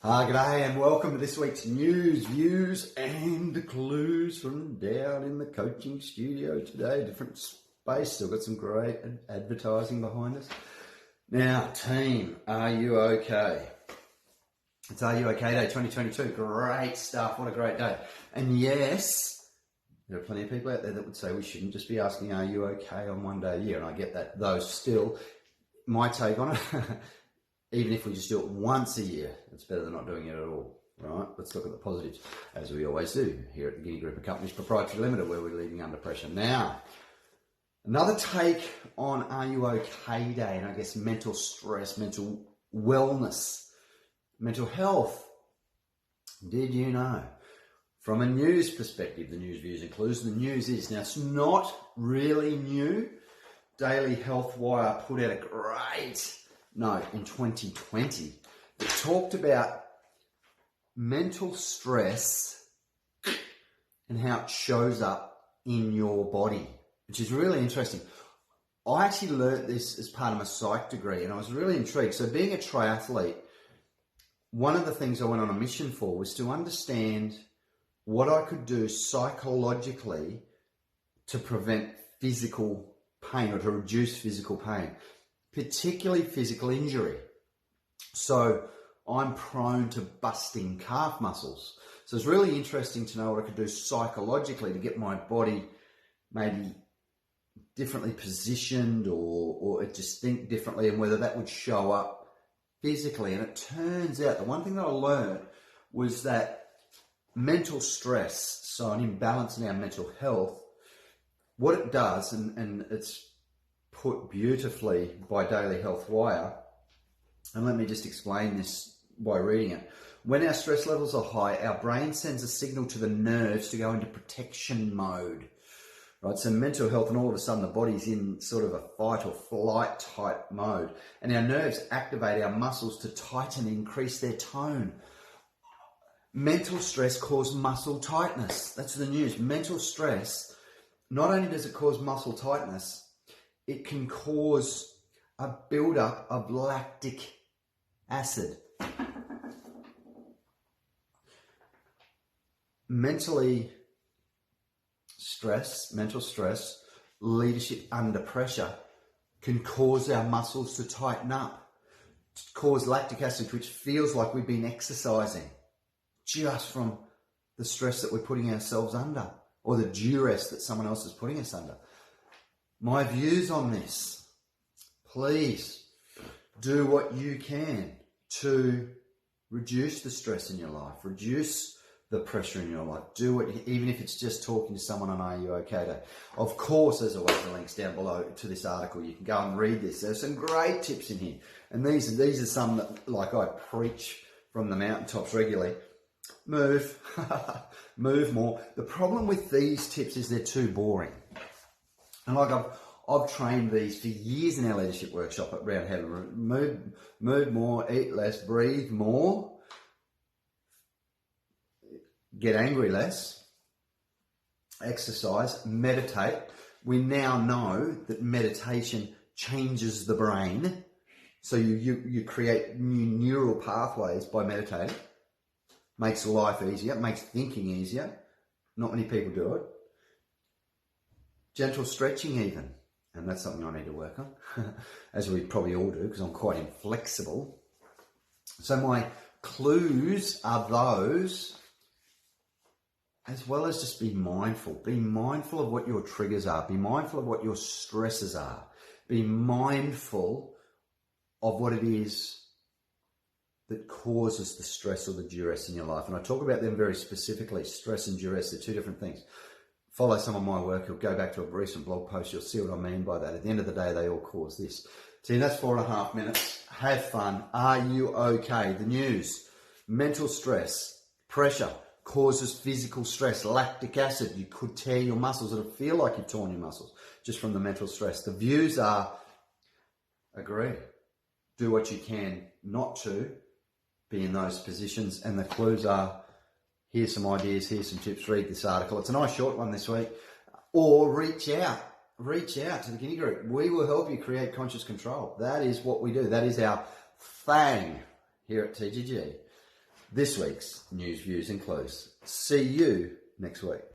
G'day and welcome to this week's news, views and clues from down in the coaching studio today. Different space, still got some great advertising behind us. Now team, are you okay? It's Are You Okay Day 2022, great stuff, what a great day. And yes, there are plenty of people out there that would say we shouldn't just be asking are you okay on one day a year, and I get that, though still, my take on it, even if we just do it once a year, it's better than not doing it at all, right? Let's look at the positives, as we always do here at the Guinea Group of Companies Proprietary Limited, where we're leading under pressure. Now, another take on Are You Okay Day, and I guess mental stress, mental wellness, mental health. Did you know? From a news perspective, the news, views and clues, the news is, now it's not really new. Daily Health Wire put out a great note in 2020 that talked about mental stress and how it shows up in your body, which is really interesting. I actually learnt this as part of my psych degree and I was really intrigued. So being a triathlete, one of the things I went on a mission for was to understand what I could do psychologically to prevent physical pain or to reduce physical pain, particularly physical injury. So I'm prone to busting calf muscles. So it's really interesting to know what I could do psychologically to get my body maybe differently positioned or just think differently, and whether that would show up physically. And it turns out the one thing that I learned was that mental stress, so an imbalance in our mental health, what it does, and it's put beautifully by Daily Health Wire, and let me just explain this by reading it. When our stress levels are high, our brain sends a signal to the nerves to go into protection mode, right? So mental health, and all of a sudden the body's in sort of a fight or flight type mode, and our nerves activate our muscles to tighten and increase their tone. Mental stress causes muscle tightness. That's the news. Mental stress, not only does it cause muscle tightness, it can cause a buildup of lactic acid. Mental stress, leadership under pressure can cause our muscles to tighten up, to cause lactic acid, which feels like we've been exercising just from the stress that we're putting ourselves under, or the duress that someone else is putting us under. My views on this: please do what you can to reduce the stress in your life, reduce the pressure in your life. Do it, even if it's just talking to someone on Are You Okay Day. Of course, there's always the links down below to this article. You can go and read this. There's some great tips in here. And these are some that, like, I preach from the mountaintops regularly. Move, move more. The problem with these tips is they're too boring. And like I've trained these for years in our leadership workshop at Round Heaven. Move more, eat less, breathe more, get angry less, exercise, meditate. We now know that meditation changes the brain. So you create new neural pathways by meditating. Makes life easier, makes thinking easier. Not many people do it. Gentle stretching even, and that's something I need to work on, as we probably all do, because I'm quite inflexible. So my clues are those, as well as just be mindful. Be mindful of what your triggers are. Be mindful of what your stresses are. Be mindful of what it is that causes the stress or the duress in your life. And I talk about them very specifically. Stress and duress, they're two different things. Follow some of my work, you'll go back to a recent blog post, you'll see what I mean by that. At the end of the day, they all cause this. See, that's 4.5 minutes. Have fun. Are you okay? The news: mental stress, pressure causes physical stress. Lactic acid, you could tear your muscles. It'll feel like you've torn your muscles just from the mental stress. The views are, agree. Do what you can not to be in those positions. And the clues are, here's some ideas, here's some tips, read this article. It's a nice short one this week. Or reach out to the Guinea Group. We will help you create conscious control. That is what we do. That is our thing here at TGG. this week's news, views and clues. See you next week.